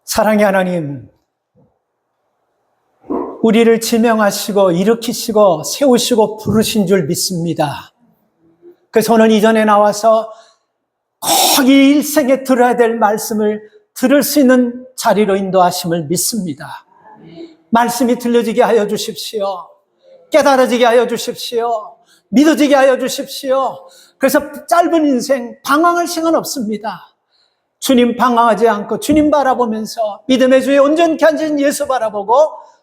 사랑의 하나님, 우리를 지명하시고 일으키시고 세우시고 부르신 줄 믿습니다. 그래서 오늘 이전에 나와서 꼭 이 일생에 들어야 될 말씀을 들을 수 있는 자리로 인도하심을 믿습니다. 말씀이 들려지게 하여 주십시오. 깨달아지게 하여 주십시오. 믿어지게 하여 주십시오. 그래서 짧은 인생 방황할 시간 없습니다. 주님 방황하지 않고 주님 바라보면서 믿음의 주에 온전케 앉은 예수 바라보고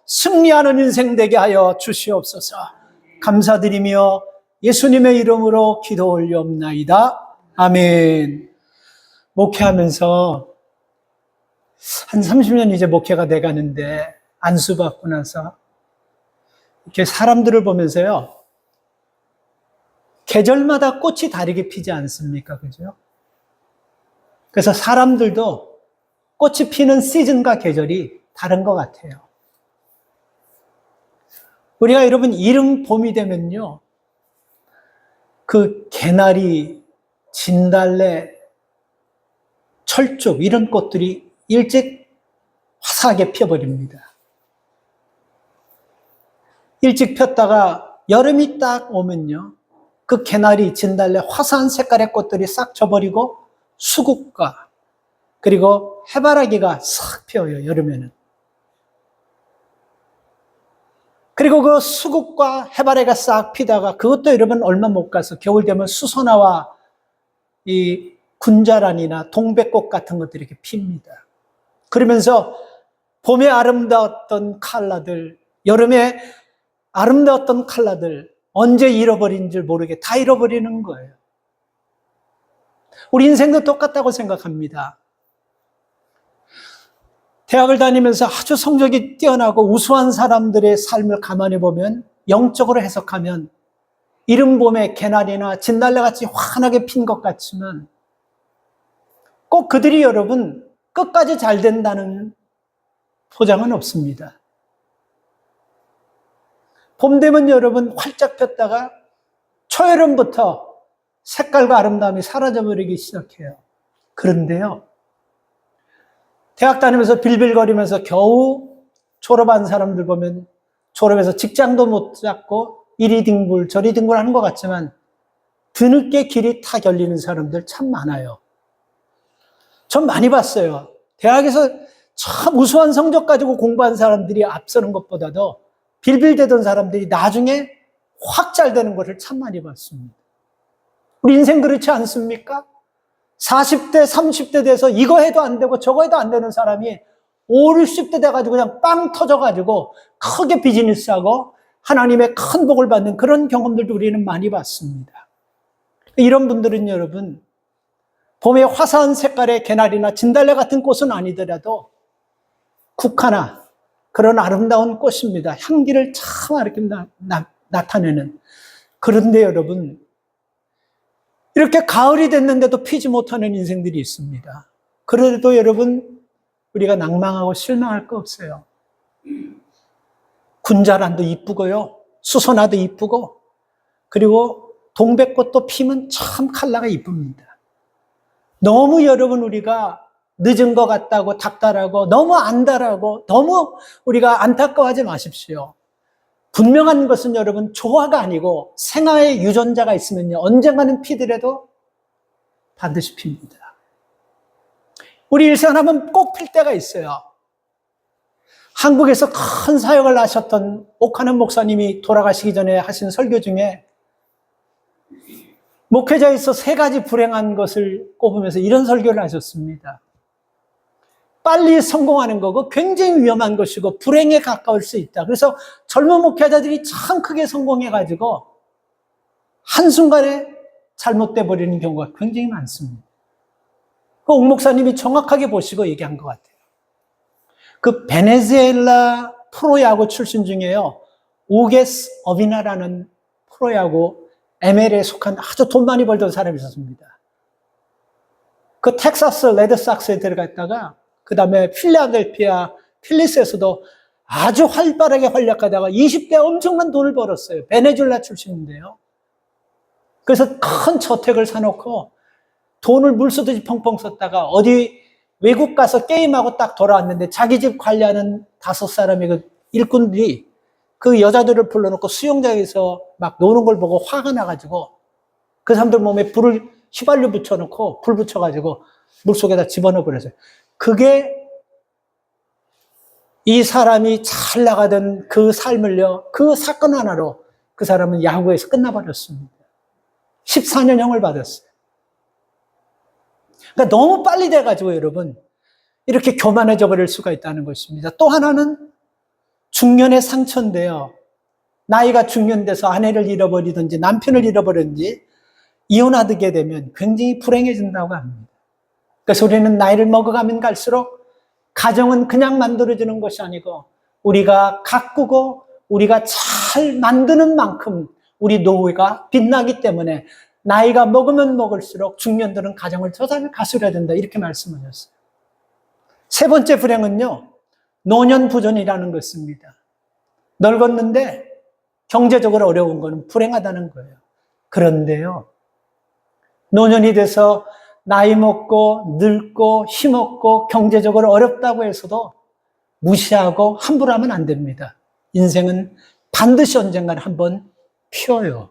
승리하는 인생 되게 하여 주시옵소서. 감사드리며 예수님의 이름으로 기도 올리옵나이다. 아멘. 목회하면서 한 30년 이제 목회가 돼가는데 안수받고 나서 이렇게 사람들을 보면서요, 계절마다 꽃이 다르게 피지 않습니까? 그죠? 그래서 사람들도 꽃이 피는 시즌과 계절이 다른 것 같아요. 우리가 여러분 이른 봄이 되면요, 그 개나리, 진달래, 철쭉 이런 꽃들이 일찍 화사하게 피어버립니다. 일찍 폈다가 여름이 딱 오면요, 그 개나리, 진달래, 화사한 색깔의 꽃들이 싹 져버리고 수국과 그리고 해바라기가 싹 피어요, 여름에는. 그리고 그 수국과 해바라기가 싹 피다가 그것도 여러분 얼마 못 가서 겨울 되면 수선화와 이 군자란이나 동백꽃 같은 것들이 이렇게 핍니다. 그러면서 봄에 아름다웠던 컬러들, 여름에 아름다웠던 컬러들 언제 잃어버린 줄 모르게 다 잃어버리는 거예요. 우리 인생도 똑같다고 생각합니다. 대학을 다니면서 아주 성적이 뛰어나고 우수한 사람들의 삶을 가만히 보면, 영적으로 해석하면 이른 봄에 개나리나 진달래같이 환하게 핀 것 같지만 꼭 그들이 여러분 끝까지 잘 된다는 보장은 없습니다. 봄 되면 여러분 활짝 폈다가 초여름부터 색깔과 아름다움이 사라져버리기 시작해요. 그런데요, 대학 다니면서 빌빌거리면서 겨우 졸업한 사람들 보면 졸업해서 직장도 못 잡고 이리 뒹굴 저리 뒹굴 하는 것 같지만 뒤늦게 길이 탁 열리는 사람들 참 많아요. 전 많이 봤어요. 대학에서 참 우수한 성적 가지고 공부한 사람들이 앞서는 것보다도 빌빌대던 사람들이 나중에 확 잘 되는 것을 참 많이 봤습니다. 우리 인생 그렇지 않습니까? 40대, 30대 돼서 이거 해도 안 되고 저거 해도 안 되는 사람이 5, 60대 돼가지고 그냥 빵 터져가지고 크게 비즈니스하고 하나님의 큰 복을 받는 그런 경험들도 우리는 많이 봤습니다. 이런 분들은 여러분, 봄의 화사한 색깔의 개나리나 진달래 같은 꽃은 아니더라도 국화나 그런 아름다운 꽃입니다. 향기를 참 이렇게 나타내는. 그런데 여러분, 이렇게 가을이 됐는데도 피지 못하는 인생들이 있습니다. 그래도 여러분, 우리가 낭망하고 실망할 거 없어요. 군자란도 이쁘고요, 수선화도 이쁘고, 그리고 동백꽃도 피면 참 컬러가 이쁩니다. 너무 여러분 우리가 늦은 것 같다고 닥달하고 너무 안달하고 너무 우리가 안타까워하지 마십시오. 분명한 것은 여러분 조화가 아니고 생화의 유전자가 있으면요, 언젠가는 피더라도 반드시 핍니다. 우리 일생하면 꼭 필 때가 있어요. 한국에서 큰 사역을 하셨던 옥하는 목사님이 돌아가시기 전에 하신 설교 중에 목회자에서 3가지 불행한 것을 꼽으면서 이런 설교를 하셨습니다. 빨리 성공하는 거고 굉장히 위험한 것이고 불행에 가까울 수 있다. 그래서 젊은 목회자들이 참 크게 성공해가지고 한순간에 잘못돼 버리는 경우가 굉장히 많습니다. 그 옥 목사님이 정확하게 보시고 얘기한 것 같아요. 그 베네수엘라 프로야구 출신 중에요, 오게스 어비나라는 프로야구 ML에 속한 아주 돈 많이 벌던 사람이 있었습니다. 그 텍사스 레드삭스에 들어갔다가 그 다음에 필라델피아 필리스에서도 아주 활발하게 활약하다가 20대 엄청난 돈을 벌었어요. 베네수엘라 출신인데요. 그래서 큰 저택을 사놓고 돈을 물 쏘듯이 펑펑 썼다가 어디 외국 가서 게임하고 딱 돌아왔는데 자기 집 관리하는 5사람의 그 일꾼들이 그 여자들을 불러놓고 수영장에서 막 노는 걸 보고 화가 나가지고 그 사람들 몸에 불을 휘발유 붙여놓고 불 붙여가지고 물속에다 집어넣어 버렸어요. 그게 이 사람이 잘 나가던 그 삶을요, 그 사건 하나로 그 사람은 야구에서 끝나버렸습니다. 14년형을 받았어요. 그러니까 너무 빨리 돼가지고 여러분, 이렇게 교만해져 버릴 수가 있다는 것입니다. 또 하나는 중년의 상처인데요. 나이가 중년돼서 아내를 잃어버리든지 남편을 잃어버리든지 이혼하게 되면 굉장히 불행해진다고 합니다. 그래서 우리는 나이를 먹어가면 갈수록 가정은 그냥 만들어지는 것이 아니고 우리가 가꾸고 우리가 잘 만드는 만큼 우리 노후가 빛나기 때문에 나이가 먹으면 먹을수록 중년들은 가정을 더 잘 가수려야 된다, 이렇게 말씀하셨어요. 세 번째 불행은요, 노년부존이라는 것입니다. 늙었는데 경제적으로 어려운 것은 불행하다는 거예요. 그런데요, 노년이 돼서 나이 먹고 늙고 힘없고 경제적으로 어렵다고 해서도 무시하고 함부로 하면 안 됩니다. 인생은 반드시 언젠가는 한번 피어요.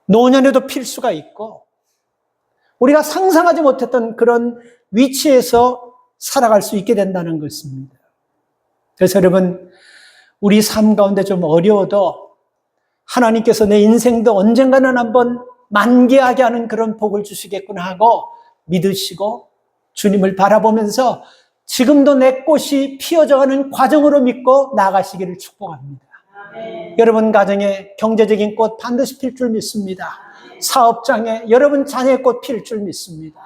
노년에도 필 수가 있고 우리가 상상하지 못했던 그런 위치에서 살아갈 수 있게 된다는 것입니다. 그래서 여러분, 우리 삶 가운데 좀 어려워도 하나님께서 내 인생도 언젠가는 한번 만개하게 하는 그런 복을 주시겠구나 하고 믿으시고 주님을 바라보면서 지금도 내 꽃이 피어져가는 과정으로 믿고 나아가시기를 축복합니다. 여러분 가정에 경제적인 꽃 반드시 필 줄 믿습니다. 사업장에 여러분 자녀의 꽃 필 줄 믿습니다.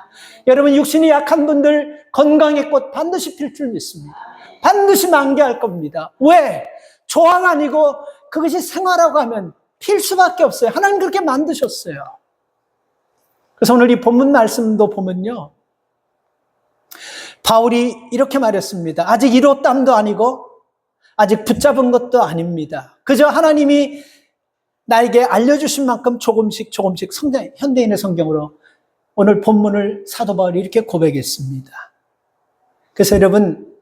여러분 육신이 약한 분들 건강의 꽃 반드시 필 줄 믿습니다. 반드시 만개할 겁니다. 왜? 조항 아니고 그것이 생활하고 하면 필 수밖에 없어요. 하나님 그렇게 만드셨어요. 그래서 오늘 이 본문 말씀도 보면요, 바울이 이렇게 말했습니다. 아직 이뤘담도 아니고 아직 붙잡은 것도 아닙니다. 그저 하나님이 나에게 알려주신 만큼 조금씩 성장, 현대인의 성경으로 오늘 본문을 사도 바울이 이렇게 고백했습니다. 그래서 여러분,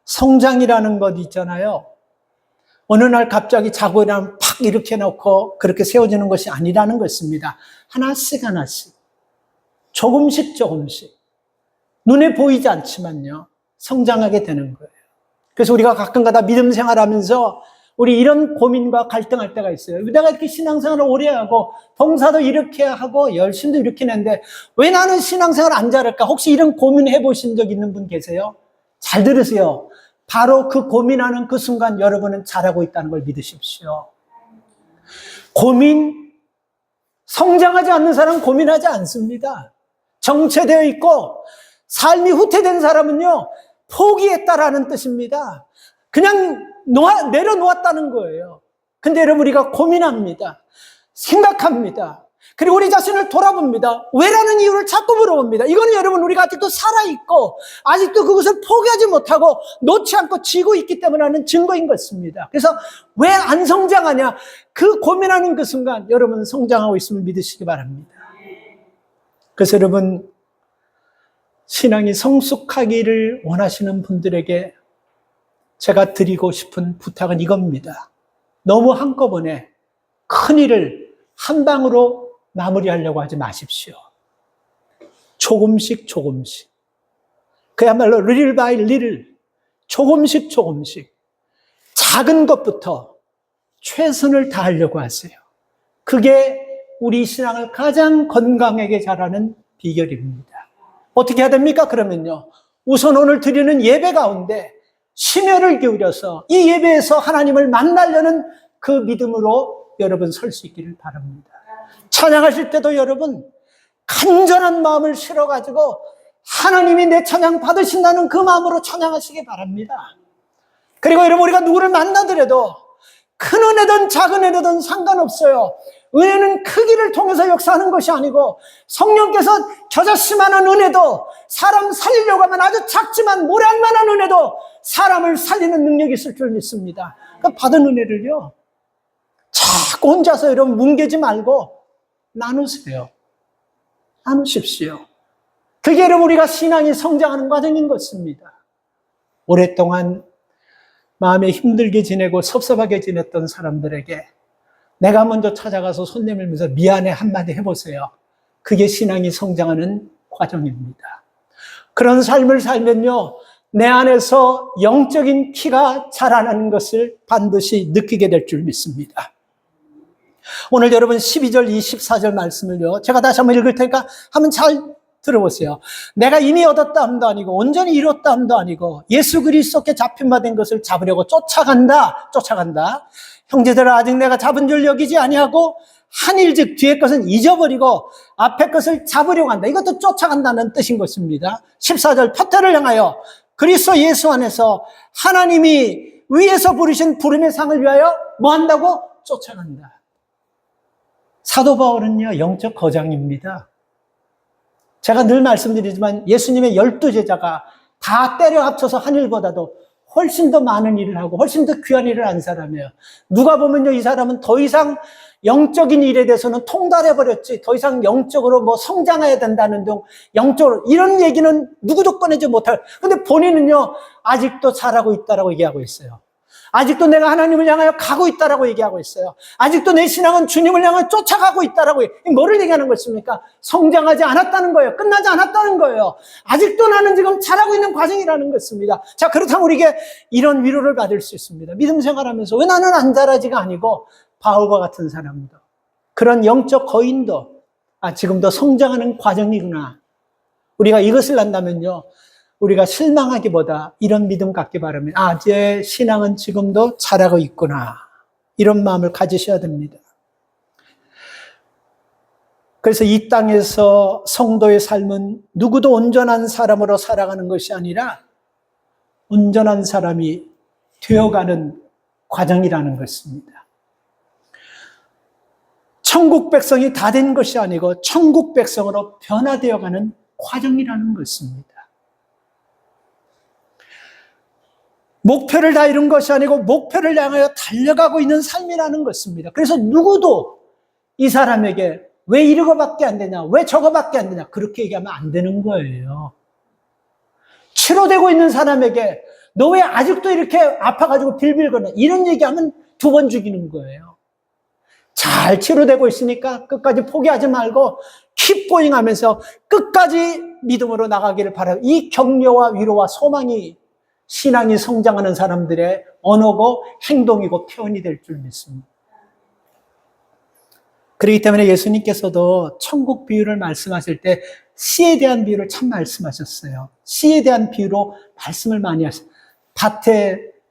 성장이라는 것 있잖아요. 어느 날 갑자기 자고 일어나면 팍 이렇게 놓고 그렇게 세워지는 것이 아니라는 것입니다. 하나씩 조금씩 눈에 보이지 않지만요, 성장하게 되는 거예요. 그래서 우리가 가끔가다 믿음 생활하면서 우리 이런 고민과 갈등할 때가 있어요. 내가 이렇게 신앙생활을 오래 하고 봉사도 이렇게 하고 열심도 이렇게 했는데 왜 나는 신앙생활 안 잘할까? 혹시 이런 고민해 보신 적 있는 분 계세요? 잘 들으세요. 바로 그 고민하는 그 순간 여러분은 잘하고 있다는 걸 믿으십시오. 성장하지 않는 사람은 고민하지 않습니다. 정체되어 있고 삶이 후퇴된 사람은요, 포기했다라는 뜻입니다. 그냥 내려놓았다는 거예요. 근데 여러분, 우리가 고민합니다. 생각합니다. 그리고 우리 자신을 돌아봅니다. 왜라는 이유를 자꾸 물어봅니다. 이거는 여러분, 우리가 아직도 살아있고 아직도 그것을 포기하지 못하고 놓지 않고 쥐고 있기 때문에 하는 증거인 것입니다. 그래서 왜 안 성장하냐, 그 고민하는 그 순간 여러분 성장하고 있음을 믿으시기 바랍니다. 그래서 여러분, 신앙이 성숙하기를 원하시는 분들에게 제가 드리고 싶은 부탁은 이겁니다. 너무 한꺼번에 큰 일을 한 방으로 마무리하려고 하지 마십시오. 조금씩 그야말로 little by little, 조금씩 작은 것부터 최선을 다하려고 하세요. 그게 우리 신앙을 가장 건강하게 자라는 비결입니다. 어떻게 해야 됩니까? 그러면요, 우선 오늘 드리는 예배 가운데 심혈을 기울여서 이 예배에서 하나님을 만나려는 그 믿음으로 여러분 설 수 있기를 바랍니다. 찬양하실 때도 여러분 간절한 마음을 실어가지고 하나님이 내 찬양 받으신다는 그 마음으로 찬양하시기 바랍니다. 그리고 여러분, 우리가 누구를 만나더라도 큰 은혜든 작은 은혜든 상관없어요. 은혜는 크기를 통해서 역사하는 것이 아니고 성령께서 겨자씨만한 은혜도 사람 살리려고 하면 아주 작지만 모래알만한 은혜도 사람을 살리는 능력이 있을 줄 믿습니다. 그러니까 받은 은혜를요, 자꾸 혼자서 여러분 뭉개지 말고 나누십시오. 그게 여러분 우리가 신앙이 성장하는 과정인 것입니다. 오랫동안 마음에 힘들게 지내고 섭섭하게 지냈던 사람들에게 내가 먼저 찾아가서 손 내밀면서 미안해 한마디 해보세요. 그게 신앙이 성장하는 과정입니다. 그런 삶을 살면요, 내 안에서 영적인 키가 자라나는 것을 반드시 느끼게 될 줄 믿습니다. 오늘 여러분 12절, 24절 말씀을요, 제가 다시 한번 읽을 테니까 한번 잘 들어보세요. 내가 이미 얻었다 함도 아니고 온전히 이뤘다 함도 아니고 예수 그리스도께 잡힌 바 된 것을 잡으려고 쫓아간다. 형제들아, 아직 내가 잡은 줄 여기지 아니하고 한일즉 뒤의 것은 잊어버리고 앞의 것을 잡으려고 한다. 이것도 쫓아간다는 뜻인 것입니다. 14절, 표태를 향하여 그리스도 예수 안에서 하나님이 위에서 부르신 부름의 상을 위하여 뭐 한다고? 쫓아간다. 사도 바울은요, 영적 거장입니다. 제가 늘 말씀드리지만 예수님의 12제자가 다 때려 합쳐서 하늘보다도 훨씬 더 많은 일을 하고 훨씬 더 귀한 일을 한 사람이에요. 누가 보면요, 이 사람은 더 이상 영적인 일에 대해서는 통달해버렸지, 더 이상 영적으로 뭐 성장해야 된다는 등, 영적으로 이런 얘기는 누구도 꺼내지 못할. 근데 본인은요, 아직도 잘하고 있다라고 얘기하고 있어요. 아직도 내가 하나님을 향하여 가고 있다라고 얘기하고 있어요. 아직도 내 신앙은 주님을 향하여 쫓아가고 있다라고. 뭐를 얘기하는 것입니까? 성장하지 않았다는 거예요. 끝나지 않았다는 거예요. 아직도 나는 지금 잘하고 있는 과정이라는 것입니다. 자, 그렇다면 우리에게 이런 위로를 받을 수 있습니다. 믿음 생활하면서 왜 나는 안 자라지가 아니고 바울과 같은 사람도, 그런 영적 거인도 지금도 성장하는 과정이구나. 우리가 이것을 안다면요, 우리가 실망하기보다 이런 믿음 갖기 바랍니다. 제 신앙은 지금도 자라고 있구나. 이런 마음을 가지셔야 됩니다. 그래서 이 땅에서 성도의 삶은 누구도 온전한 사람으로 살아가는 것이 아니라 온전한 사람이 되어가는 과정이라는 것입니다. 천국 백성이 다 된 것이 아니고 천국 백성으로 변화되어가는 과정이라는 것입니다. 목표를 다 이룬 것이 아니고 목표를 향하여 달려가고 있는 삶이라는 것입니다. 그래서 누구도 이 사람에게 왜 이거밖에 안 되냐, 왜 저거밖에 안 되냐, 그렇게 얘기하면 안 되는 거예요. 치료되고 있는 사람에게 너 왜 아직도 이렇게 아파가지고 빌빌거려, 이런 얘기하면 2번 죽이는 거예요. 잘 치료되고 있으니까 끝까지 포기하지 말고 keep going 하면서 끝까지 믿음으로 나가기를 바라요. 이 격려와 위로와 소망이 신앙이 성장하는 사람들의 언어고 행동이고 표현이 될 줄 믿습니다. 그렇기 때문에 예수님께서도 천국 비유를 말씀하실 때 씨에 대한 비유를 참 말씀하셨어요. 씨에 대한 비유로 말씀을 많이 하셨어요.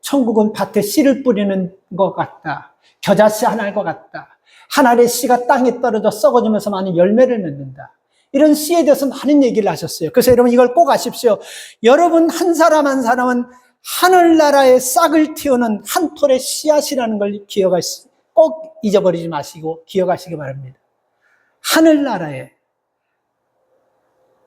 천국은 밭에 씨를 뿌리는 것 같다. 겨자씨 하나과 같다. 한 알의 씨가 땅에 떨어져 썩어지면서 많은 열매를 맺는다. 이런 씨에 대해서 많은 얘기를 하셨어요. 그래서 여러분 이걸 꼭 아십시오. 여러분 한 사람 한 사람은 하늘나라의 싹을 틔우는 한 톨의 씨앗이라는 걸 꼭 잊어버리지 마시고 기억하시기 바랍니다. 하늘나라에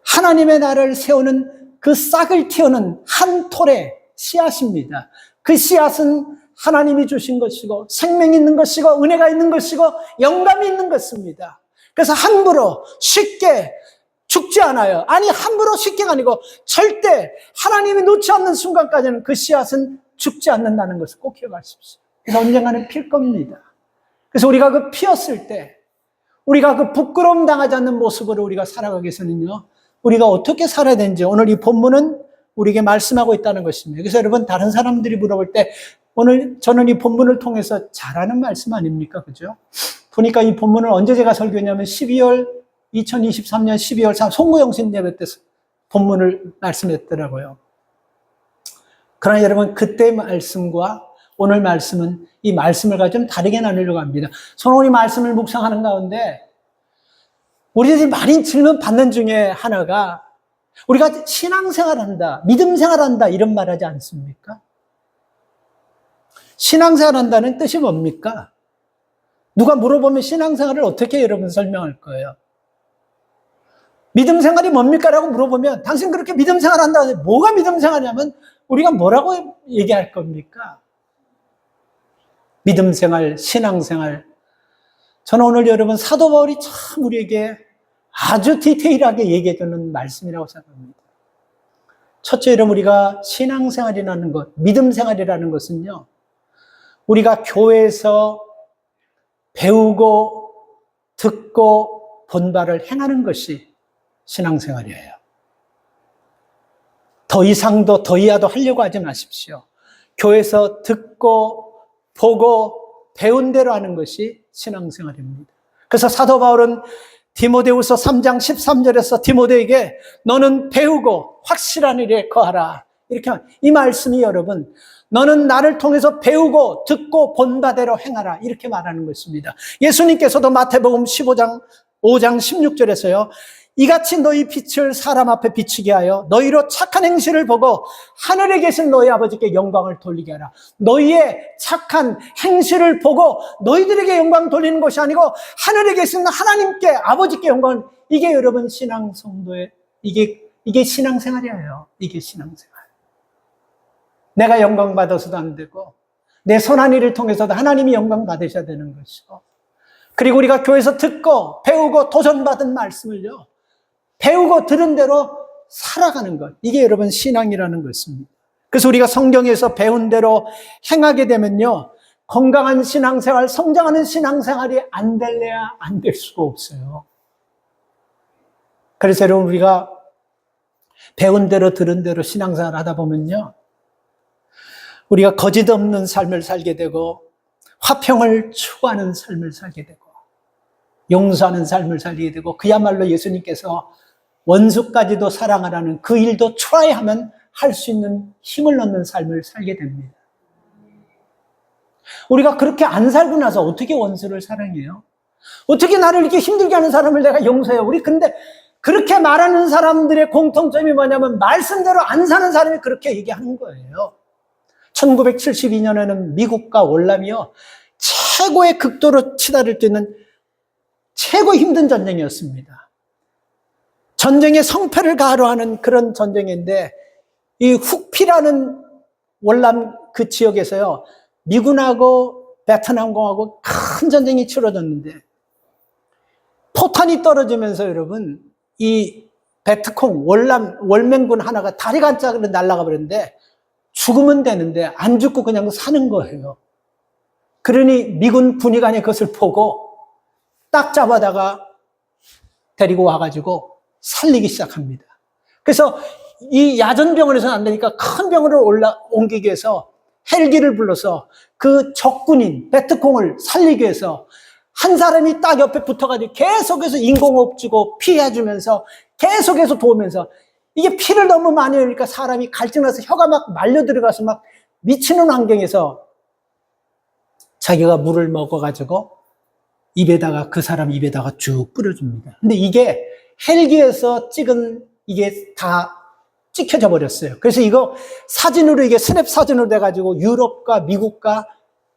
하나님의 나라를 세우는 그 싹을 틔우는 한 톨의 씨앗입니다. 그 씨앗은 하나님이 주신 것이고 생명이 있는 것이고 은혜가 있는 것이고 영감이 있는 것입니다. 그래서 함부로 쉽게 죽지 않아요. 아니 함부로 쉽게가 아니고 절대 하나님이 놓지 않는 순간까지는 그 씨앗은 죽지 않는다는 것을 꼭 기억하십시오. 그래서 언젠가는 필 겁니다. 그래서 우리가 그 피었을 때 우리가 그 부끄러움 당하지 않는 모습으로 우리가 살아가기 위해서는요, 우리가 어떻게 살아야 되는지 오늘 이 본문은 우리에게 말씀하고 있다는 것입니다. 그래서 여러분 다른 사람들이 물어볼 때 오늘 저는 이 본문을 통해서 잘하는 말씀 아닙니까? 그죠? 보니까 이 본문을 언제 제가 설교했냐면 2023년 12월 3일 송구영신 예배 때 본문을 말씀했더라고요. 그러나 여러분 그때 말씀과 오늘 말씀은 이 말씀을 가지고 좀 다르게 나누려고 합니다. 저는 이 말씀을 묵상하는 가운데 우리들이 많이 질문 받는 중에 하나가 우리가 신앙생활한다, 믿음생활한다 이런 말 하지 않습니까? 신앙생활한다는 뜻이 뭡니까? 누가 물어보면 신앙생활을 어떻게 여러분 설명할 거예요? 믿음생활이 뭡니까? 라고 물어보면 당신 그렇게 믿음생활한다. 뭐가 믿음생활이냐면 우리가 뭐라고 얘기할 겁니까? 믿음생활, 신앙생활. 저는 오늘 여러분 사도 바울이 참 우리에게 아주 디테일하게 얘기해 주는 말씀이라고 생각합니다. 첫째, 여러분, 우리가 신앙생활이라는 것, 믿음생활이라는 것은요, 우리가 교회에서 배우고 듣고 본 바를 행하는 것이 신앙생활이에요. 더 이상도 더 이하도 하려고 하지 마십시오. 교회에서 듣고 보고 배운 대로 하는 것이 신앙생활입니다. 그래서 사도 바울은 디모데후서 3장 13절에서 디모데에게 너는 배우고 확실한 일에 거하라. 이렇게 이 말씀이 여러분, 너는 나를 통해서 배우고 듣고 본 바대로 행하라. 이렇게 말하는 것입니다. 예수님께서도 마태복음 5장 16절에서요. 이같이 너희 빛을 사람 앞에 비추게 하여 너희로 착한 행실을 보고 하늘에 계신 너희 아버지께 영광을 돌리게 하라. 너희의 착한 행실을 보고 너희들에게 영광 돌리는 것이 아니고 하늘에 계신 하나님께 아버지께 영광을, 이게 여러분 신앙 성도의 이게 신앙생활이에요. 이게 신앙생활. 내가 영광 받아서도 안 되고 내 선한 일을 통해서도 하나님이 영광 받으셔야 되는 것이고, 그리고 우리가 교회에서 듣고 배우고 도전받은 말씀을요, 배우고 들은 대로 살아가는 것, 이게 여러분 신앙이라는 것입니다. 그래서 우리가 성경에서 배운 대로 행하게 되면요, 건강한 신앙생활, 성장하는 신앙생활이 안 될래야 안 될 수가 없어요. 그래서 여러분, 우리가 배운 대로 들은 대로 신앙생활 하다 보면요, 우리가 거짓 없는 삶을 살게 되고 화평을 추구하는 삶을 살게 되고 용서하는 삶을 살게 되고, 그야말로 예수님께서 원수까지도 사랑하라는 그 일도 트라이하면 할 수 있는 힘을 얻는 삶을 살게 됩니다. 우리가 그렇게 안 살고 나서 어떻게 원수를 사랑해요? 어떻게 나를 이렇게 힘들게 하는 사람을 내가 용서해요? 우리 근데 그렇게 말하는 사람들의 공통점이 뭐냐면 말씀대로 안 사는 사람이 그렇게 얘기하는 거예요. 1972년에는 미국과 월남이요, 최고의 극도로 치달을 수 있는 최고 힘든 전쟁이었습니다. 전쟁의 성패를 가로하는 그런 전쟁인데, 이 훅피라는 월남 그 지역에서요, 미군하고 베트남공하고 큰 전쟁이 치러졌는데, 포탄이 떨어지면서 여러분, 이 베트콩, 월맹군 하나가 다리가 한 짝으로 날아가 버렸는데, 죽으면 되는데 안 죽고 그냥 사는 거예요. 그러니 미군 군의관이 그것을 보고 딱 잡아다가 데리고 와가지고 살리기 시작합니다. 그래서 이 야전병원에서는 안 되니까 큰 병원으로 옮기기 위해서 헬기를 불러서 그 적군인 베트콩을 살리기 위해서 한 사람이 딱 옆에 붙어가지고 계속해서 인공호흡 주고 피해주면서 계속해서 도우면서, 이게 피를 너무 많이 흘리니까 사람이 갈증나서 혀가 막 말려 들어가서 막 미치는 환경에서 자기가 물을 먹어가지고 입에다가, 그 사람 입에다가 쭉 뿌려줍니다. 근데 이게 헬기에서 찍은 이게 다 찍혀져 버렸어요. 그래서 이거 사진으로, 이게 스냅 사진으로 돼가지고 유럽과 미국과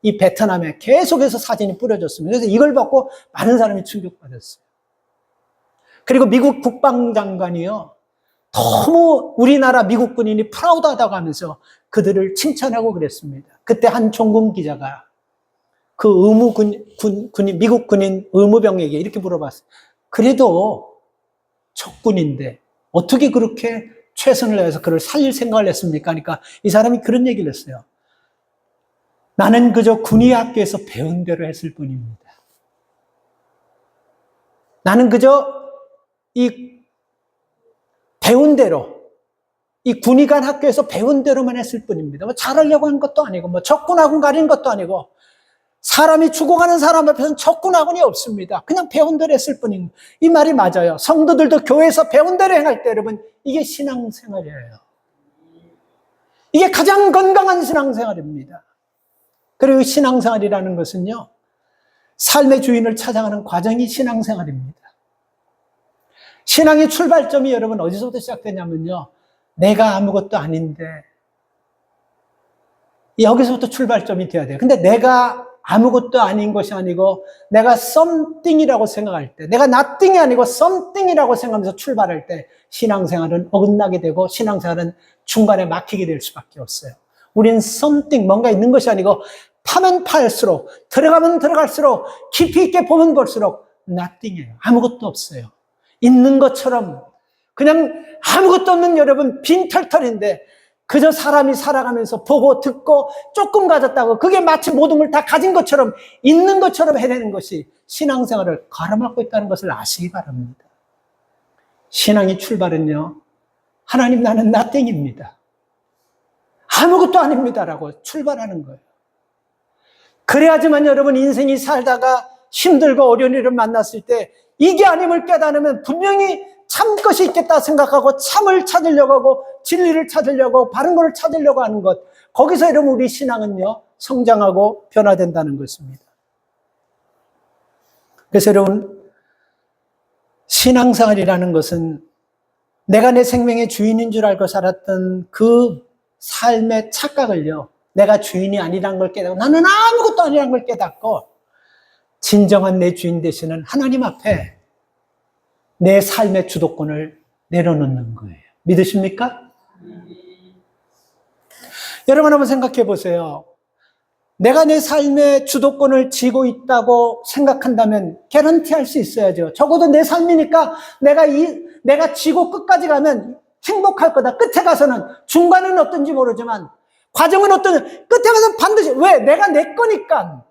이 베트남에 계속해서 사진이 뿌려졌습니다. 그래서 이걸 받고 많은 사람이 충격받았어요. 그리고 미국 국방장관이요, 너무 우리나라 미국 군인이 프라우드하다고 하면서 그들을 칭찬하고 그랬습니다. 그때 한 종군 기자가 그 미국 군인 의무병에게 이렇게 물어봤어요. 그래도 적군인데 어떻게 그렇게 최선을 다해서 그를 살릴 생각을 했습니까? 그러니까 이 사람이 그런 얘기를 했어요. 나는 그저 군의 학교에서 배운 대로 했을 뿐입니다. 나는 그저 이 배운 대로, 이 군의관 학교에서 배운 대로만 했을 뿐입니다. 뭐 잘하려고 한 것도 아니고, 뭐 적군하고 가린 것도 아니고, 사람이 죽어가는 사람 앞에서는 적군하고는 없습니다. 그냥 배운 대로 했을 뿐입니다. 이 말이 맞아요. 성도들도 교회에서 배운 대로 행할 때 여러분, 이게 신앙생활이에요. 이게 가장 건강한 신앙생활입니다. 그리고 신앙생활이라는 것은요, 삶의 주인을 찾아가는 과정이 신앙생활입니다. 신앙의 출발점이 여러분 어디서부터 시작되냐면요, 내가 아무것도 아닌데, 여기서부터 출발점이 돼야 돼요. 근데 내가 아무것도 아닌 것이 아니고 내가 something이라고 생각할 때, 내가 nothing이 아니고 something이라고 생각하면서 출발할 때 신앙생활은 어긋나게 되고 신앙생활은 중간에 막히게 될 수밖에 없어요. 우리는 something, 뭔가 있는 것이 아니고 파면 팔수록, 들어가면 들어갈수록, 깊이 있게 보면 볼수록 nothing이에요. 아무것도 없어요. 있는 것처럼 그냥 아무것도 없는 여러분 빈털털인데 그저 사람이 살아가면서 보고 듣고 조금 가졌다고 그게 마치 모든 걸 다 가진 것처럼 있는 것처럼 해내는 것이 신앙생활을 가로막고 있다는 것을 아시기 바랍니다. 신앙의 출발은요, 하나님 나는 나땡입니다. 아무것도 아닙니다라고 출발하는 거예요. 그래야지만 여러분 인생이 살다가 힘들고 어려운 일을 만났을 때 이게 아님을 깨달으면 분명히 참 것이 있겠다 생각하고 참을 찾으려고 하고 진리를 찾으려고 하고 바른 것을 찾으려고 하는 것, 거기서 여러분 우리 신앙은요 성장하고 변화된다는 것입니다. 그래서 여러분 신앙생활이라는 것은 내가 내 생명의 주인인 줄 알고 살았던 그 삶의 착각을요, 내가 주인이 아니라는 걸 깨닫고 나는 아무것도 아니라는 걸 깨닫고 진정한 내 주인 되시는 하나님 앞에 내 삶의 주도권을 내려놓는 거예요. 믿으십니까? 여러분 한번 생각해 보세요. 내가 내 삶의 주도권을 쥐고 있다고 생각한다면 개런티할 수 있어야죠. 적어도 내 삶이니까 내가 쥐고 끝까지 가면 행복할 거다. 끝에 가서는, 중간은 어떤지 모르지만 과정은 어떤지, 끝에 가서 반드시, 왜? 내가 내 거니까.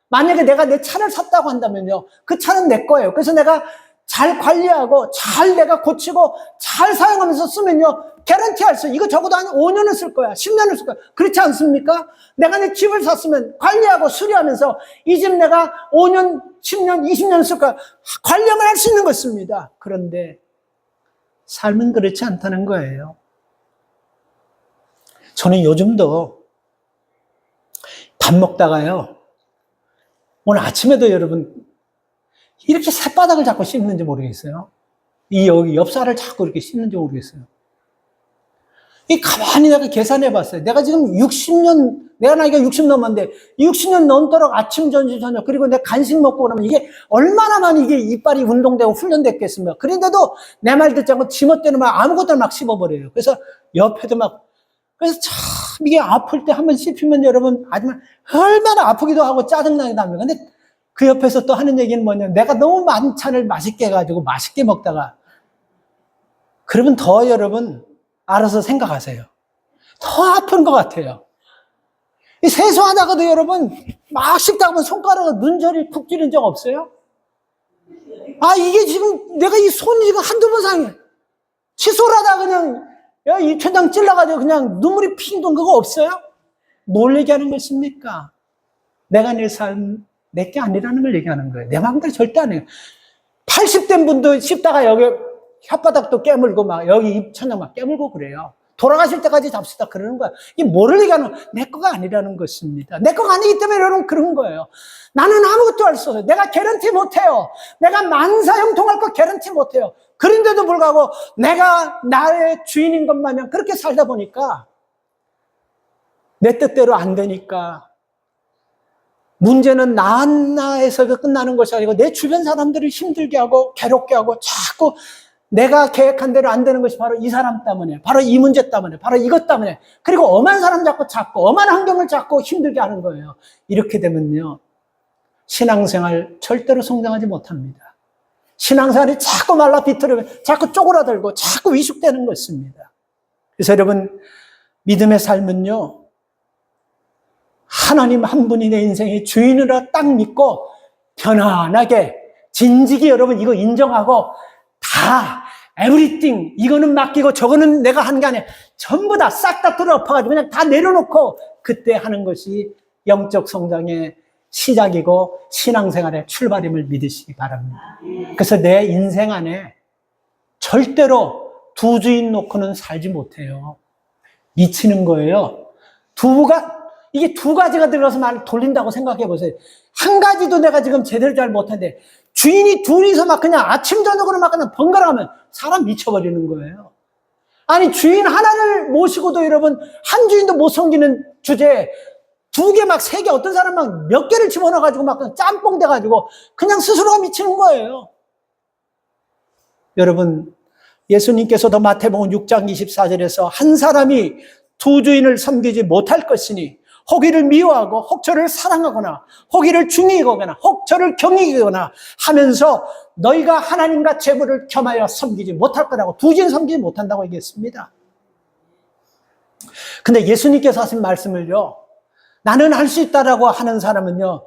만약에 내가 내 차를 샀다고 한다면요, 그 차는 내 거예요. 그래서 내가 잘 관리하고 잘 내가 고치고 잘 사용하면서 쓰면요, 개런티할 수, 이거 적어도 한 5년은 쓸 거야, 10년을 쓸 거야. 그렇지 않습니까? 내가 내 집을 샀으면 관리하고 수리하면서 이 집 내가 5년, 10년, 20년 쓸 거야. 관리만 할 수 있는 것입니다. 그런데 삶은 그렇지 않다는 거예요. 저는 요즘도 밥 먹다가요, 오늘 아침에도 여러분 이렇게 새바닥을 자꾸 씹는지 모르겠어요. 여기 엽살을 자꾸 이렇게 씹는지 모르겠어요. 가만히 내가 계산해 봤어요. 내가 지금 60년, 내가 나이가 60 넘었는데 60년 넘도록 아침, 점심, 저녁, 그리고 내가 간식 먹고 그러면 이게 얼마나 많이 이게 이빨이 운동되고 훈련됐겠습니까? 그런데도 내 말 듣지 않고 지멋대로 막 아무것도 막 씹어버려요. 그래서 옆에도 그래서 참 이게 아플 때 한번 씹히면 여러분 아줌마 얼마나 아프기도 하고 짜증나기도 합니다. 근데 그 옆에서 또 하는 얘기는 뭐냐면 내가 너무 만찬을 맛있게 해가지고 맛있게 먹다가 그러면 더 여러분 알아서 생각하세요. 더 아픈 것 같아요. 이 세수하다가도 여러분 막 씹다 보면 손가락에 눈절이 푹 찌른 적 없어요? 아, 이게 지금 내가 이 손이 지금 한두 번 상해. 칫솔 하다 그냥 이 천장 찔러가지고 그냥 눈물이 핑 돈 그거 없어요? 뭘 얘기하는 것입니까? 내가 내 삶, 내게 아니라는 걸 얘기하는 거예요. 내 마음대로 절대 안 해요. 80된 분도 씹다가 여기 혓바닥도 깨물고 막 여기 입천장 막 깨물고 그래요. 돌아가실 때까지 잡수다 그러는 거야. 이게 뭐를 얘기하는 거야? 내 거가 아니라는 것입니다. 내 거가 아니기 때문에 여러분 그런 거예요. 나는 아무것도 할 수 없어요. 내가 개런티 못해요. 내가 만사형통할 거 개런티 못해요. 그런데도 불구하고 내가 나의 주인인 것 마냥 그렇게 살다 보니까 내 뜻대로 안 되니까 문제는 나에서 끝나는 것이 아니고 내 주변 사람들을 힘들게 하고 괴롭게 하고 자꾸 내가 계획한 대로 안 되는 것이 바로 이 사람 때문에, 바로 이 문제 때문에, 바로 이것 때문에, 그리고 엄한 사람 잡고 엄한 환경을 잡고 힘들게 하는 거예요. 이렇게 되면요, 신앙생활 절대로 성장하지 못합니다. 신앙생활이 자꾸 말라 비틀으면 자꾸 쪼그라들고 자꾸 위축되는 것입니다. 그래서 여러분, 믿음의 삶은요, 하나님 한 분이 내 인생의 주인으로 딱 믿고 편안하게 진직이 여러분 이거 인정하고 다 everything 이거는 맡기고 저거는 내가 한 게 아니야. 전부 다 싹 다 들어엎어가지고 그냥 다 내려놓고 그때 하는 것이 영적 성장의 시작이고 신앙생활의 출발임을 믿으시기 바랍니다. 그래서 내 인생 안에 절대로 두 주인 놓고는 살지 못해요. 미치는 거예요. 이게 두 가지가 들어가서 말 돌린다고 생각해 보세요. 한 가지도 내가 지금 제대로 잘 못하는데 주인이 둘이서 막 그냥 아침 저녁으로 막 그냥 번갈아 가면 사람 미쳐버리는 거예요. 아니 주인 하나를 모시고도 여러분 한 주인도 못 섬기는 주제에 두 개 막 세 개 어떤 사람 막 몇 개를 집어넣어가지고 막 그냥 짬뽕 돼가지고 그냥 스스로가 미치는 거예요. 여러분 예수님께서도 마태복음 6장 24절에서 한 사람이 두 주인을 섬기지 못할 것이니 혹 이를 미워하고 혹 저를 사랑하거나 혹 이를 중히 여기거나 혹 저를 경히 여기거나 하면서 너희가 하나님과 재물을 겸하여 섬기지 못할 거라고, 두 주인 섬기지 못한다고 얘기했습니다. 근데 예수님께서 하신 말씀을요, 나는 할 수 있다라고 하는 사람은요,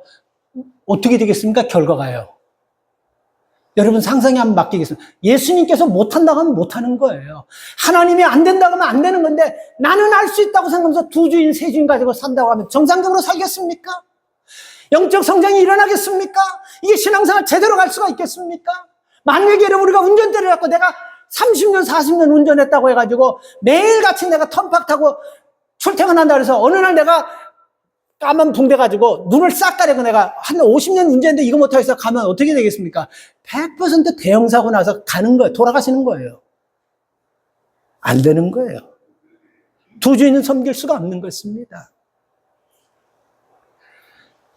어떻게 되겠습니까? 결과가요. 여러분 상상에 한번 맡기겠습니다. 예수님께서 못한다고 하면 못하는 거예요. 하나님이 안 된다고 하면 안 되는 건데, 나는 할 수 있다고 생각하면서 두 주인, 세 주인 가지고 산다고 하면 정상적으로 살겠습니까? 영적 성장이 일어나겠습니까? 이게 신앙생활 제대로 갈 수가 있겠습니까? 만약에 여러분 우리가 운전대를 갖고 내가 30년, 40년 운전했다고 해가지고 매일같이 내가 턴팍 타고 출퇴근한다 그래서 어느 날 내가 까만 붕대 가지고 눈을 싹 가리고 내가 한 50년 운전했는데 이거 못하겠어 가면 어떻게 되겠습니까? 100% 대형사고 나서 가는 거예요. 돌아가시는 거예요. 안 되는 거예요. 두 주인은 섬길 수가 없는 것입니다.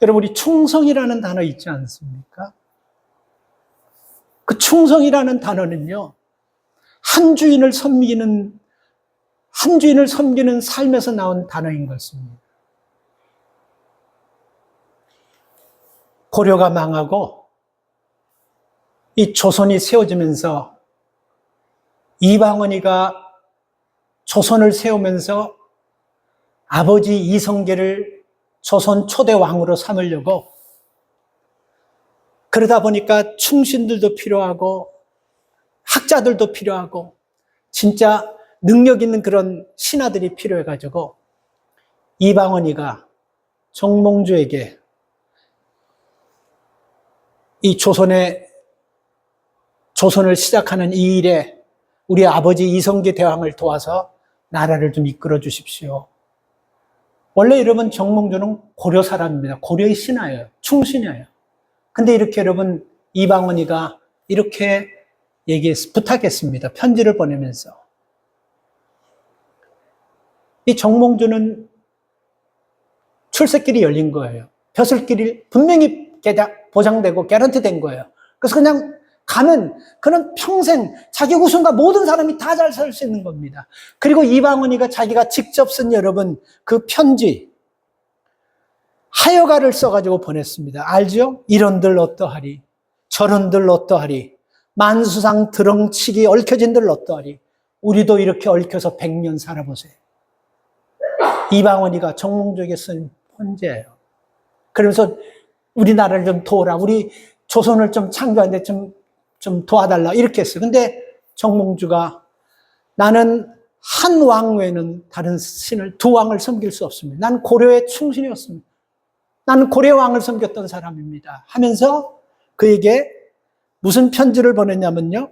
여러분, 우리 충성이라는 단어 있지 않습니까? 그 충성이라는 단어는요, 한 주인을 섬기는 삶에서 나온 단어인 것입니다. 고려가 망하고 이 조선이 세워지면서 이방원이가 조선을 세우면서 아버지 이성계를 조선 초대 왕으로 삼으려고, 그러다 보니까 충신들도 필요하고 학자들도 필요하고 진짜 능력 있는 그런 신하들이 필요해가지고 이방원이가 정몽주에게 이 조선을 시작하는 이 일에 우리 아버지 이성계 대왕을 도와서 나라를 좀 이끌어 주십시오. 원래 여러분 정몽주는 고려 사람입니다. 고려의 신하예요. 충신이에요. 근데 이렇게 여러분 이방원이가 이렇게 부탁했습니다. 편지를 보내면서. 이 정몽주는 출세길이 열린 거예요. 벼슬길이 분명히 보장되고 개런티 된 거예요. 그래서 그냥 가면 그는 평생 자기 후손과 모든 사람이 다 잘 살 수 있는 겁니다. 그리고 이방원이가 자기가 직접 쓴 여러분 그 편지 하여가를 써가지고 보냈습니다. 알죠? 이런들 어떠하리, 저런들 어떠하리, 만수상 드렁치기 얽혀진들 어떠하리. 우리도 이렇게 얽혀서 100년 살아보세요. 이방원이가 정몽주에게 쓴 편지예요. 그러면서 우리나라를 좀 도우라, 우리 조선을 좀 창조하는데 좀 도와달라 이렇게 했어요. 근데 정몽주가 나는 한 왕 외에는 다른 신을, 두 왕을 섬길 수 없습니다. 나는 고려의 충신이었습니다. 나는 고려 왕을 섬겼던 사람입니다. 하면서 그에게 무슨 편지를 보냈냐면요.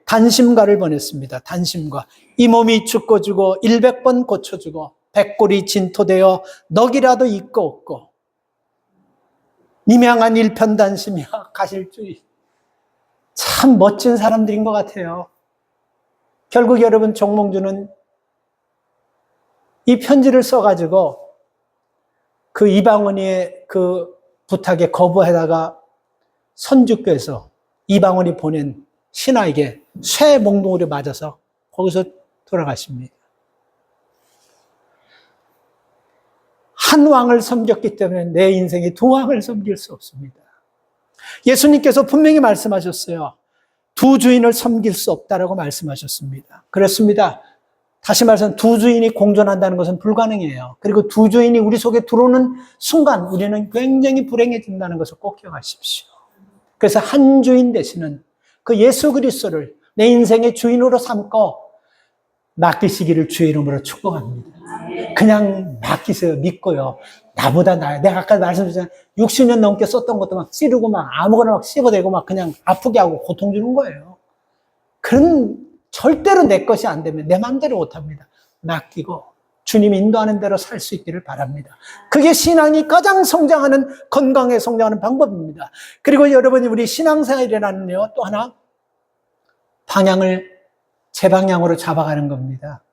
단심가를 보냈습니다. 단심가. 이 몸이 죽고주고 100번 고쳐주고 백골이 진토되어 넋이라도 있고 없고 미명한 일편단심이야 가실주의. 참 멋진 사람들인 것 같아요. 결국 여러분 정몽주는 이 편지를 써가지고 그 이방원이의 그 부탁에 거부하다가 선주께서 이방원이 보낸 신하에게 쇠 몽둥이를 맞아서 거기서 돌아가십니다. 한 왕을 섬겼기 때문에 내 인생에 두 왕을 섬길 수 없습니다. 예수님께서 분명히 말씀하셨어요. 두 주인을 섬길 수 없다라고 말씀하셨습니다. 그렇습니다. 다시 말해서 두 주인이 공존한다는 것은 불가능해요. 그리고 두 주인이 우리 속에 들어오는 순간 우리는 굉장히 불행해진다는 것을 꼭 기억하십시오. 그래서 한 주인 되시는 그 예수 그리스도를 내 인생의 주인으로 삼고 맡기시기를 주의 이름으로 축복합니다. 그냥 맡기세요. 믿고요. 나보다 나아요. 내가 아까 말씀드렸잖아요. 60년 넘게 썼던 것도 막 찌르고 막 아무거나 막 씹어대고 막 그냥 아프게 하고 고통 주는 거예요. 그런 절대로 내 것이 안 되면 내 마음대로 못합니다. 맡기고 주님 인도하는 대로 살 수 있기를 바랍니다. 그게 신앙이 가장 성장하는, 건강에 성장하는 방법입니다. 그리고 여러분이 우리 신앙생활이라는요, 또 하나 방향을 제 방향으로 잡아가는 겁니다.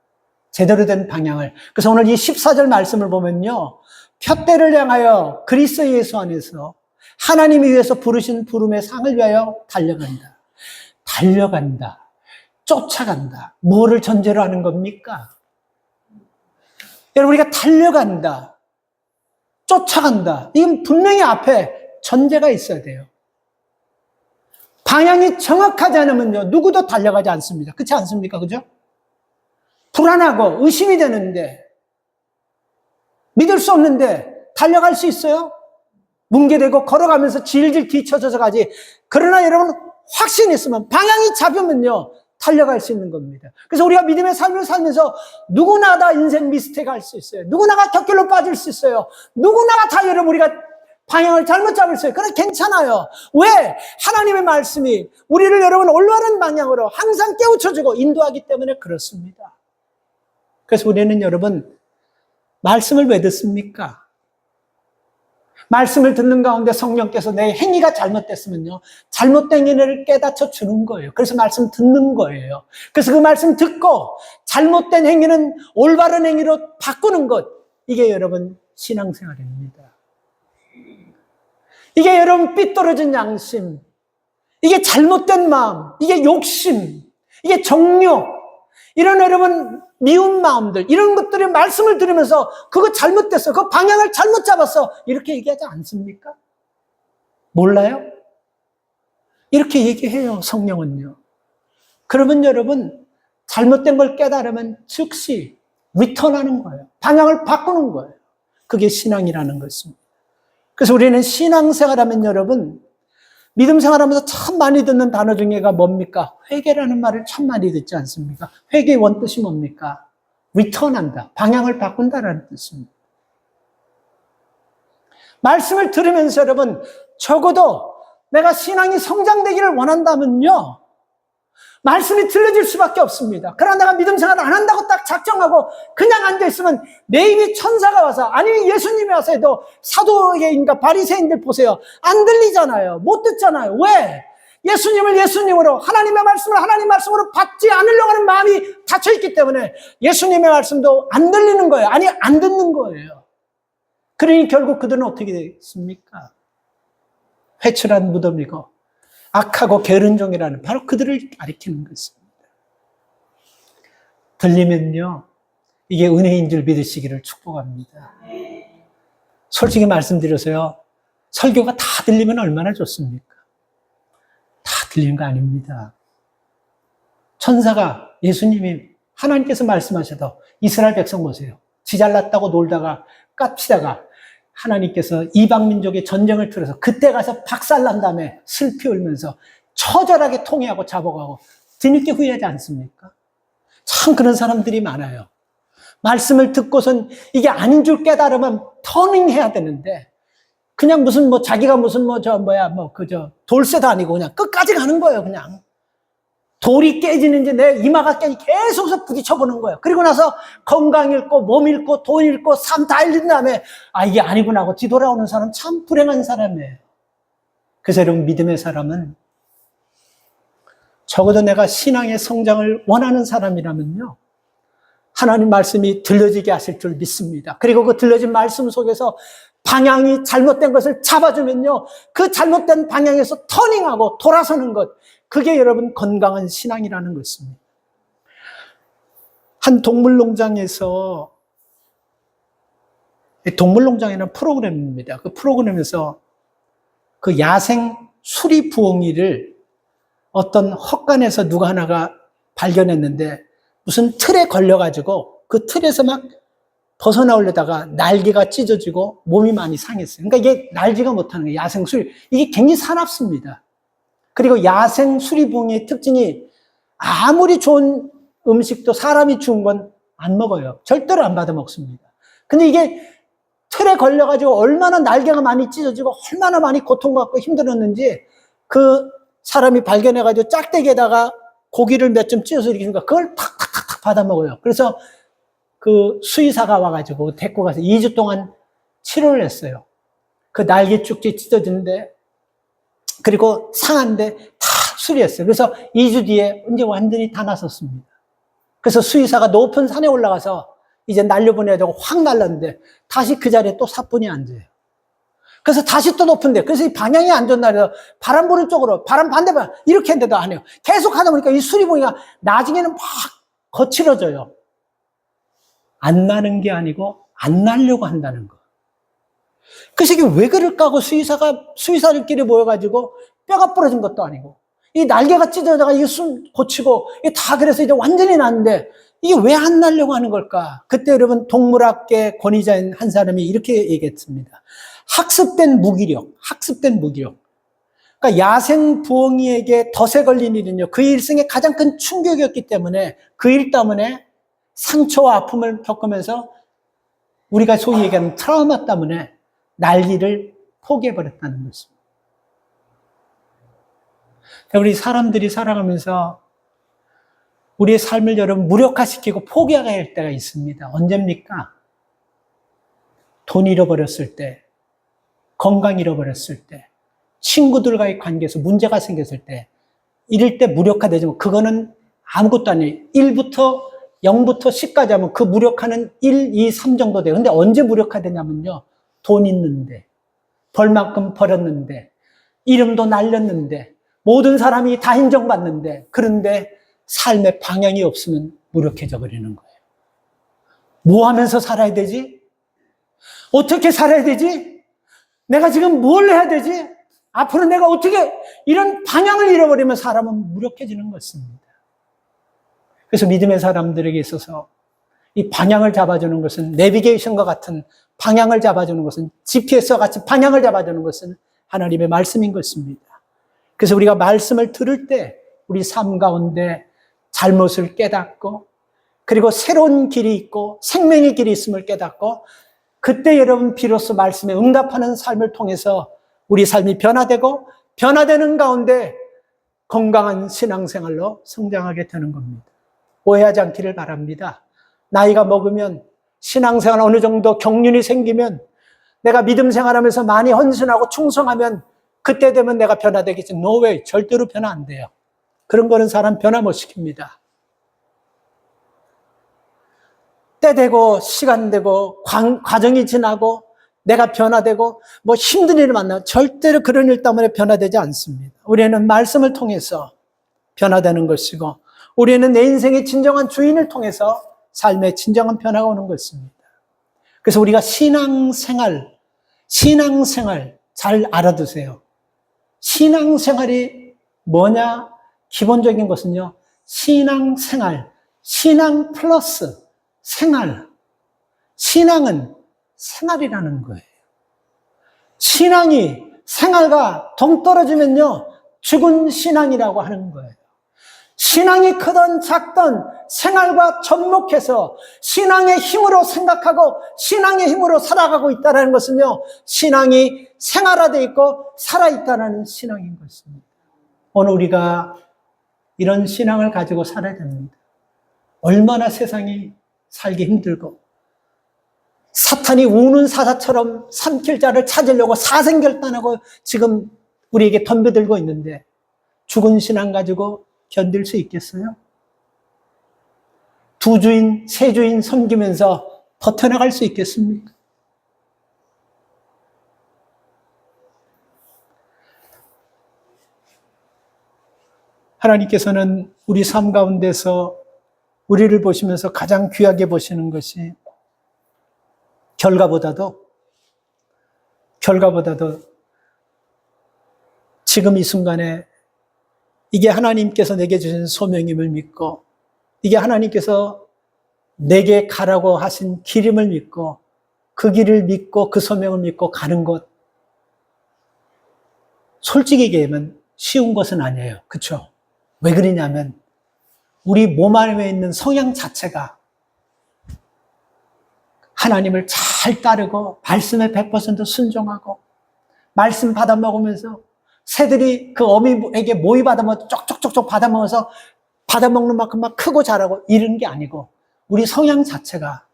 제대로 된 방향을. 그래서 오늘 이 14절 말씀을 보면요, 푯대를 향하여 그리스도 예수 안에서 하나님이 위해서 부르신 부름의 상을 위하여 달려간다. 달려간다. 쫓아간다. 뭐를 전제로 하는 겁니까? 여러분, 우리가 달려간다, 쫓아간다. 이건 분명히 앞에 전제가 있어야 돼요. 방향이 정확하지 않으면요, 누구도 달려가지 않습니다. 그렇지 않습니까? 그죠? 불안하고 의심이 되는데, 믿을 수 없는데 달려갈 수 있어요? 뭉개되고 걸어가면서 질질 뒤쳐져서 가지. 그러나 여러분, 확신이 있으면, 방향이 잡으면요, 달려갈 수 있는 겁니다. 그래서 우리가 믿음의 삶을 살면서 누구나 다 인생 미스테이크 할 수 있어요. 누구나가 격결로 빠질 수 있어요. 누구나가 다 여러분, 우리가 방향을 잘못 잡을 수 있어요. 그래, 괜찮아요. 왜? 하나님의 말씀이 우리를 여러분 올바른 방향으로 항상 깨우쳐주고 인도하기 때문에 그렇습니다. 그래서 우리는 여러분, 말씀을 왜 듣습니까? 말씀을 듣는 가운데 성령께서 내 행위가 잘못됐으면요, 잘못된 행위를 깨닫춰 주는 거예요. 그래서 말씀 듣는 거예요. 그래서 그 말씀 듣고 잘못된 행위는 올바른 행위로 바꾸는 것, 이게 여러분 신앙생활입니다. 이게 여러분 삐뚤어진 양심, 이게 잘못된 마음, 이게 욕심, 이게 정욕, 이런 여러분 미운 마음들, 이런 것들이 말씀을 들으면서 그거 잘못됐어, 그 방향을 잘못 잡았어, 이렇게 얘기하지 않습니까? 몰라요? 이렇게 얘기해요, 성령은요. 그러면 여러분, 잘못된 걸 깨달으면 즉시 리턴하는 거예요. 방향을 바꾸는 거예요. 그게 신앙이라는 것입니다. 그래서 우리는 신앙생활하면 여러분, 믿음 생활하면서 참 많이 듣는 단어 중에가 뭡니까? 회개라는 말을 참 많이 듣지 않습니까? 회개의 원뜻이 뭡니까? 리턴한다, 방향을 바꾼다라는 뜻입니다. 말씀을 들으면서 여러분, 적어도 내가 신앙이 성장되기를 원한다면요, 말씀이 들려질 수밖에 없습니다. 그러나 내가 믿음 생활을 안 한다고 딱 작정하고 그냥 앉아있으면 내 입이 천사가 와서, 아니면 예수님이 와서 해도 사도계인과 바리새인들 보세요. 안 들리잖아요. 못 듣잖아요. 왜? 예수님을 예수님으로, 하나님의 말씀을 하나님 말씀으로 받지 않으려고 하는 마음이 닫혀있기 때문에 예수님의 말씀도 안 들리는 거예요. 아니, 안 듣는 거예요. 그러니 결국 그들은 어떻게 됐습니까? 회출한 무덤이고 악하고 게으른 종이라는, 바로 그들을 가리키는 것입니다. 들리면요, 이게 은혜인 줄 믿으시기를 축복합니다. 솔직히 말씀드려서요, 설교가 다 들리면 얼마나 좋습니까? 다 들리는 거 아닙니다. 천사가, 예수님이, 하나님께서 말씀하셔도 이스라엘 백성 보세요. 지 잘났다고 놀다가 깝치다가 하나님께서 이방 민족의 전쟁을 틀어서 그때 가서 박살난 다음에 슬피 울면서 처절하게 통회하고 잡아가고 뒤늦게 후회하지 않습니까? 참 그런 사람들이 많아요. 말씀을 듣고선 이게 아닌 줄 깨달으면 터닝해야 되는데, 그냥 무슨 자기가 무슨 돌쇠도 아니고 그냥 끝까지 가는 거예요. 그냥 돌이 깨지는지 내 이마가 깨지 계속해서 부딪혀보는 거예요. 그리고 나서 건강 잃고 몸 잃고 돈 잃고 삶 다 잃는 다음에 이게 아니구나 하고 뒤돌아오는 사람, 참 불행한 사람이에요. 그래서 여러분, 믿음의 사람은 적어도 내가 신앙의 성장을 원하는 사람이라면요, 하나님 말씀이 들려지게 하실 줄 믿습니다. 그리고 그 들려진 말씀 속에서 방향이 잘못된 것을 잡아주면요, 그 잘못된 방향에서 터닝하고 돌아서는 것, 그게 여러분 건강한 신앙이라는 것입니다. 한 동물농장에서, 동물농장이라는 프로그램입니다. 그 프로그램에서 그 야생 수리 부엉이를 어떤 헛간에서 누가 하나가 발견했는데, 무슨 틀에 걸려가지고 그 틀에서 막 벗어나오려다가 날개가 찢어지고 몸이 많이 상했어요. 그러니까 이게 날지가 못하는 거예요. 야생 수리. 이게 굉장히 사납습니다. 그리고 야생 수리부엉이의 특징이 아무리 좋은 음식도 사람이 주운 건 안 먹어요. 절대로 안 받아 먹습니다. 근데 이게 틀에 걸려가지고 얼마나 날개가 많이 찢어지고 얼마나 많이 고통받고 힘들었는지 그 사람이 발견해가지고 짝대기에다가 고기를 몇 점 찢어서 이렇게 주니까 그걸 탁탁탁탁 받아 먹어요. 그래서 그 수의사가 와가지고 데리고 가서 2주 동안 치료를 했어요. 그 날개 쭉지 찢어지는데, 그리고 상한데 다 수리했어요. 그래서 2주 뒤에 이제 완전히 다 나섰습니다. 그래서 수의사가 높은 산에 올라가서 이제 날려보내야 되고 확 날랐는데 다시 그 자리에 또 사뿐히 앉아요. 그래서 다시 또 높은데, 그래서 이 방향이 안 좋은 날에서 바람 부는 쪽으로, 바람 반대방 이렇게 했는데도 안 해요. 계속 하다 보니까 이 수리봉이가 나중에는 막 거칠어져요. 안 나는 게 아니고 안 나려고 한다는 거. 그래서 이게 왜 그럴까 하고 수의사들끼리 모여가지고 뼈가 부러진 것도 아니고 이 날개가 찢어져가 이게 숨 고치고 이게 다 그래서 이제 완전히 났는데 이게 왜 안 나려고 하는 걸까? 그때 여러분 동물학계 권위자인 한 사람이 이렇게 얘기했습니다. 학습된 무기력. 그러니까 야생 부엉이에게 덫에 걸린 일은요, 그 일생의 가장 큰 충격이었기 때문에 그 일 때문에 상처와 아픔을 겪으면서 우리가 소위 얘기하는 트라우마 때문에 날기를 포기해버렸다는 것입니다. 우리 사람들이 살아가면서 우리의 삶을 여러분 무력화시키고 포기해야 할 때가 있습니다. 언제입니까? 돈 잃어버렸을 때, 건강 잃어버렸을 때, 친구들과의 관계에서 문제가 생겼을 때, 이럴 때 무력화되지만 그거는 아무것도 아니에요. 1부터 0부터 10까지 하면 그 무력화는 1, 2, 3 정도 돼요. 근데 언제 무력화되냐면요. 돈 있는데, 벌 만큼 벌었는데, 이름도 날렸는데, 모든 사람이 다 인정받는데, 그런데 삶의 방향이 없으면 무력해져 버리는 거예요. 뭐 하면서 살아야 되지? 어떻게 살아야 되지? 내가 지금 뭘 해야 되지? 앞으로 내가 어떻게 이런 방향을 잃어버리면 사람은 무력해지는 것입니다. 그래서 믿음의 사람들에게 있어서 이 방향을 잡아주는 것은 내비게이션과 같은 방향을 잡아주는 것은 GPS와 같이 방향을 잡아주는 것은 하나님의 말씀인 것입니다. 그래서 우리가 말씀을 들을 때 우리 삶 가운데 잘못을 깨닫고 그리고 새로운 길이 있고 생명의 길이 있음을 깨닫고 그때 여러분 비로소 말씀에 응답하는 삶을 통해서 우리 삶이 변화되고 변화되는 가운데 건강한 신앙생활로 성장하게 되는 겁니다. 오해하지 않기를 바랍니다. 나이가 먹으면 신앙생활 어느 정도 경륜이 생기면 내가 믿음 생활하면서 많이 헌신하고 충성하면 그때 되면 내가 변화되겠지. No way. 절대로 변화 안 돼요. 그런 거는 사람 변화 못 시킵니다. 때 되고 시간 되고 과정이 지나고 내가 변화되고 뭐 힘든 일을 만나면 절대로 그런 일 때문에 변화되지 않습니다. 우리는 말씀을 통해서 변화되는 것이고 우리는 내 인생의 진정한 주인을 통해서 삶의 진정한 변화가 오는 것입니다. 그래서 우리가 신앙생활 잘 알아두세요. 신앙생활이 뭐냐? 기본적인 것은요. 신앙생활, 신앙 플러스 생활. 신앙은 생활이라는 거예요. 신앙이 생활과 동떨어지면요. 죽은 신앙이라고 하는 거예요. 신앙이 크든 작든 생활과 접목해서 신앙의 힘으로 생각하고 신앙의 힘으로 살아가고 있다는 것은요. 신앙이 생활화되어 있고 살아있다는 신앙인 것입니다. 오늘 우리가 이런 신앙을 가지고 살아야 됩니다. 얼마나 세상이 살기 힘들고 사탄이 우는 사자처럼 삼킬 자를 찾으려고 사생결단하고 지금 우리에게 덤벼들고 있는데 죽은 신앙 가지고 견딜 수 있겠어요? 두 주인, 세 주인 섬기면서 버텨나갈 수 있겠습니까? 하나님께서는 우리 삶 가운데서 우리를 보시면서 가장 귀하게 보시는 것이 결과보다도 지금 이 순간에 이게 하나님께서 내게 주신 소명임을 믿고 이게 하나님께서 내게 가라고 하신 길임을 믿고 그 길을 믿고 그 소명을 믿고 가는 것 솔직히 얘기하면 쉬운 것은 아니에요. 그렇죠? 왜 그러냐면 우리 몸 안에 있는 성향 자체가 하나님을 잘 따르고 말씀에 100% 순종하고 말씀 받아먹으면서 새들이 그 어미에게 모이 받아먹어서 쪽쪽쪽쪽 받아먹어서 받아먹는 만큼 막 크고 자라고 이런 게 아니고 우리 성향 자체가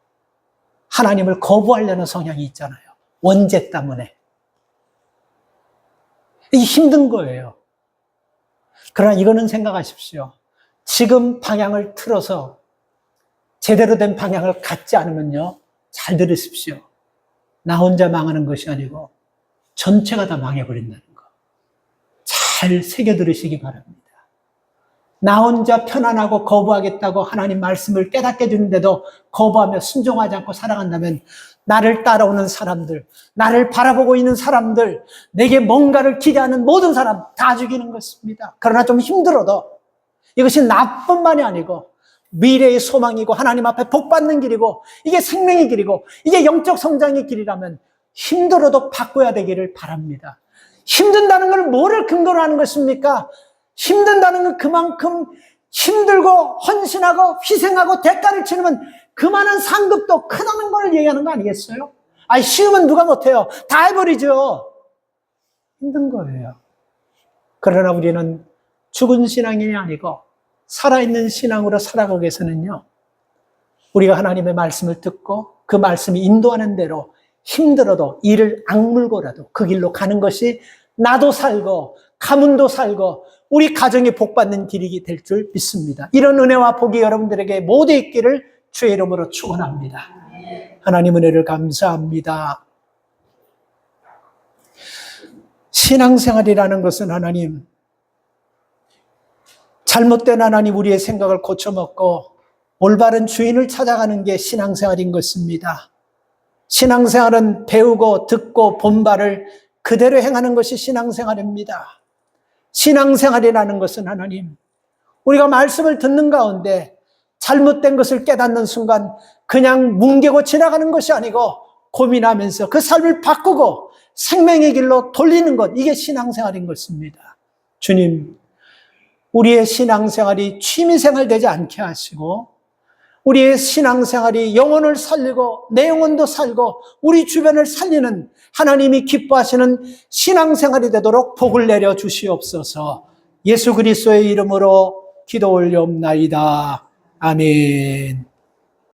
하나님을 거부하려는 성향이 있잖아요. 원죄 때문에. 이게 힘든 거예요. 그러나 이거는 생각하십시오. 지금 방향을 틀어서 제대로 된 방향을 갖지 않으면요. 잘 들으십시오. 나 혼자 망하는 것이 아니고 전체가 다 망해버린다는 거. 잘 새겨 들으시기 바랍니다. 나 혼자 편안하고 거부하겠다고 하나님 말씀을 깨닫게 해주는데도 거부하며 순종하지 않고 살아간다면 나를 따라오는 사람들, 나를 바라보고 있는 사람들, 내게 뭔가를 기대하는 모든 사람 다 죽이는 것입니다. 그러나 좀 힘들어도 이것이 나뿐만이 아니고 미래의 소망이고 하나님 앞에 복받는 길이고 이게 생명의 길이고 이게 영적 성장의 길이라면 힘들어도 바꿔야 되기를 바랍니다. 힘든다는 걸 뭐를 근거로 하는 것입니까? 힘든다는 건 그만큼 힘들고 헌신하고 희생하고 대가를 치르면 그만한 상급도 크다는 걸 얘기하는 거 아니겠어요? 쉬우면 누가 못해요? 다 해버리죠. 힘든 거예요. 그러나 우리는 죽은 신앙이 아니고 살아있는 신앙으로 살아가기 위해서는요, 우리가 하나님의 말씀을 듣고 그 말씀이 인도하는 대로 힘들어도 이를 악물고라도 그 길로 가는 것이 나도 살고 가문도 살고 우리 가정이 복받는 길이 될 줄 믿습니다. 이런 은혜와 복이 여러분들에게 모두 있기를 주의 이름으로 축원합니다. 하나님 은혜를 감사합니다. 신앙생활이라는 것은 하나님, 잘못된 하나님 우리의 생각을 고쳐먹고 올바른 주인을 찾아가는 게 신앙생활인 것입니다. 신앙생활은 배우고 듣고 본 바를 그대로 행하는 것이 신앙생활입니다. 신앙생활이라는 것은 하나님, 우리가 말씀을 듣는 가운데 잘못된 것을 깨닫는 순간 그냥 뭉개고 지나가는 것이 아니고 고민하면서 그 삶을 바꾸고 생명의 길로 돌리는 것, 이게 신앙생활인 것입니다. 주님, 우리의 신앙생활이 취미생활 되지 않게 하시고 우리의 신앙생활이 영혼을 살리고 내 영혼도 살고 우리 주변을 살리는 하나님이 기뻐하시는 신앙생활이 되도록 복을 내려 주시옵소서. 예수 그리스도의 이름으로 기도 올려옵나이다. 아멘.